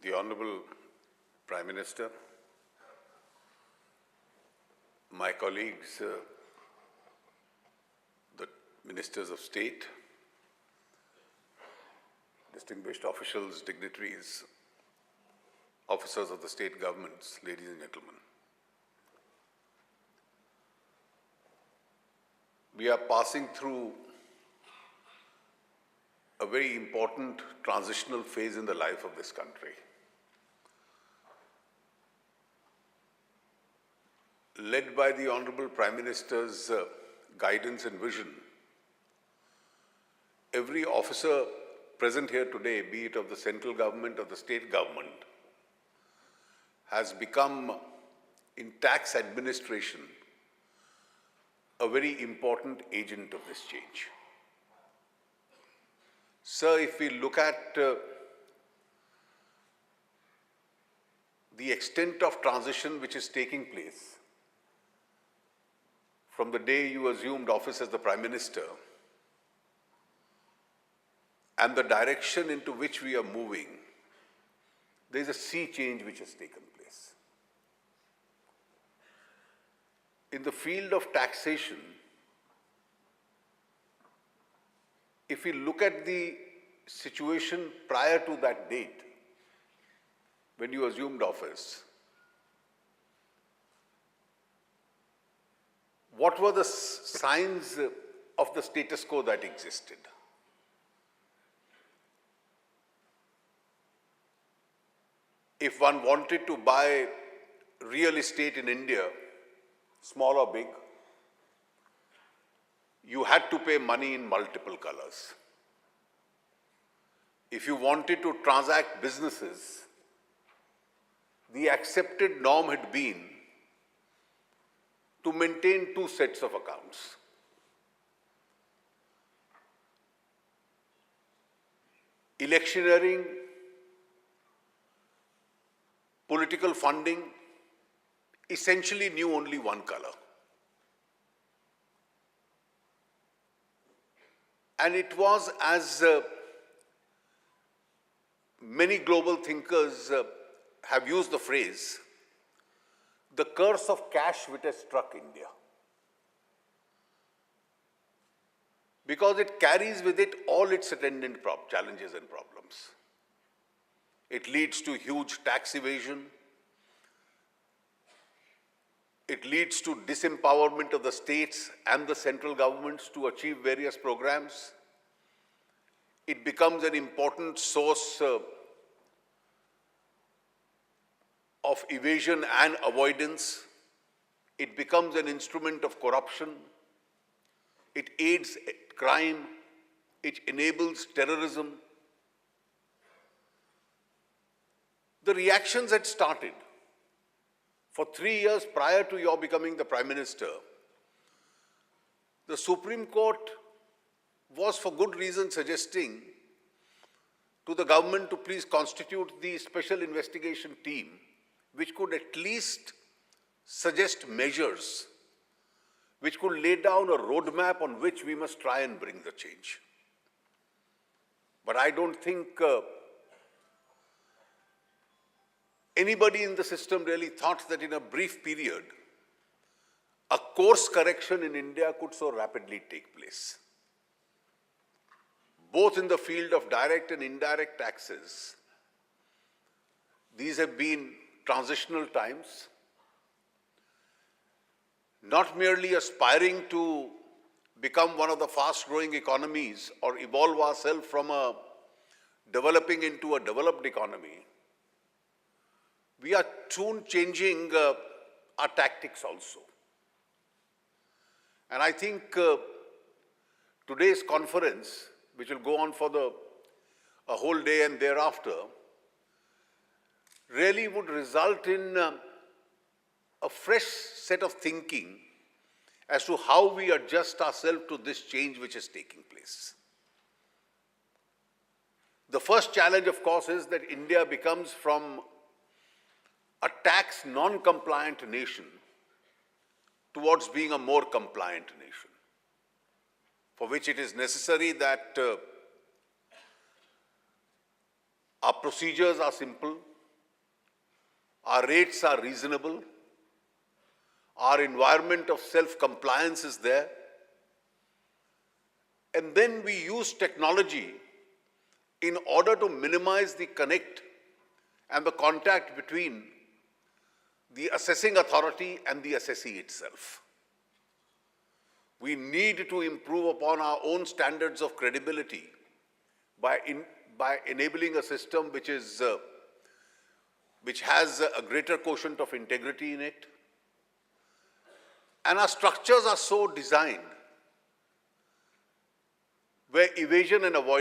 The Honorable Prime Minister, my colleagues, the Ministers of State, distinguished officials, dignitaries, officers of the state governments, ladies and gentlemen. We are passing through a very important transitional phase in the life of this country. Led by the Honorable Prime Minister's guidance and vision, every officer present here today, be it of the central government or the state government, has become, in tax administration, a very important agent of this change. Sir, if we look at the extent of transition which is taking place from the day you assumed office as the Prime Minister and the direction into which we are moving, there is a sea change which has taken place. In the field of taxation, if we look at the situation prior to that date, when you assumed office, what were the signs of the status quo that existed? If one wanted to buy real estate in India, small or big, you had to pay money in multiple colors. If you wanted to transact businesses, the accepted norm had been to maintain two sets of accounts. Electioneering, political funding, essentially knew only one color. And it was, as many global thinkers have used the phrase, the curse of cash which has struck India. Because it carries with it all its attendant challenges and problems. It leads to huge tax evasion. It leads to disempowerment of the states and the central governments to achieve various programs. It becomes an important source of evasion and avoidance. It becomes an instrument of corruption. It aids crime. It enables terrorism. The reactions had started. For 3 years prior to your becoming the Prime Minister, the Supreme Court was for good reason suggesting to the government to please constitute the special investigation team which could at least suggest measures which could lay down a roadmap on which we must try and bring the change. But I don't think anybody in the system really thought that in a brief period, a course correction in India could so rapidly take place. Both in the field of direct and indirect taxes, these have been transitional times, not merely aspiring to become one of the fast-growing economies or evolve ourselves from a developing into a developed economy. We are soon changing our tactics also. And I think today's conference, which will go on for a whole day and thereafter, really would result in a fresh set of thinking as to how we adjust ourselves to this change which is taking place. The first challenge, of course, is that India becomes from a tax non-compliant nation towards being a more compliant nation, for which it is necessary that our procedures are simple, our rates are reasonable, our environment of self-compliance is there, and then we use technology in order to minimize the connect and the contact between the assessing authority and the assessee itself. We need to improve upon our own standards of credibility by enabling a system which has a greater quotient of integrity in it. And our structures are so designed where evasion and avoidance